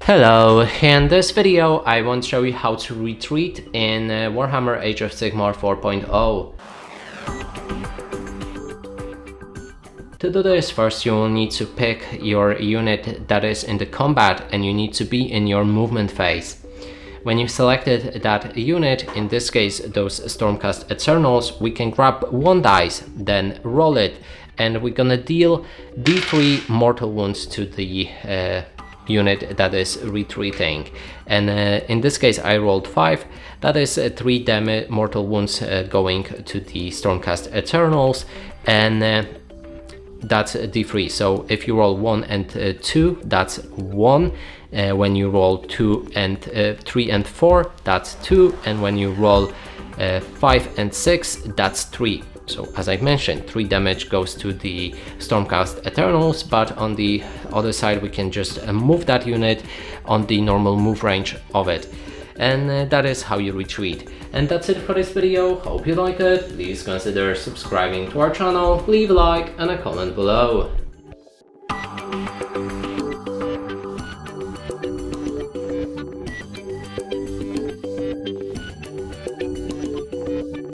Hello, in this video I want to show you how to retreat in Warhammer Age of Sigmar 4.0. To do this, first you will need to pick your unit that is in the combat and you need to be in your movement phase. When you selected that unit, in this case those Stormcast Eternals, we can grab one dice, then roll it, and we're gonna deal D3 mortal wounds to the unit that is retreating. And in this case I rolled 5, that is 3 mortal wounds going to the Stormcast Eternals, and that's D3. So if you roll 1 and 2, that's 1. When you roll 2 and 3 and 4, that's 2, and when you roll 5 and 6, that's 3. So as I mentioned, 3 damage goes to the Stormcast Eternals, but on the other side we can just move that unit on the normal move range of it. And that is how you retreat. And that's it for this video. Hope you like it. Please consider subscribing to our channel, leave a like and a comment below.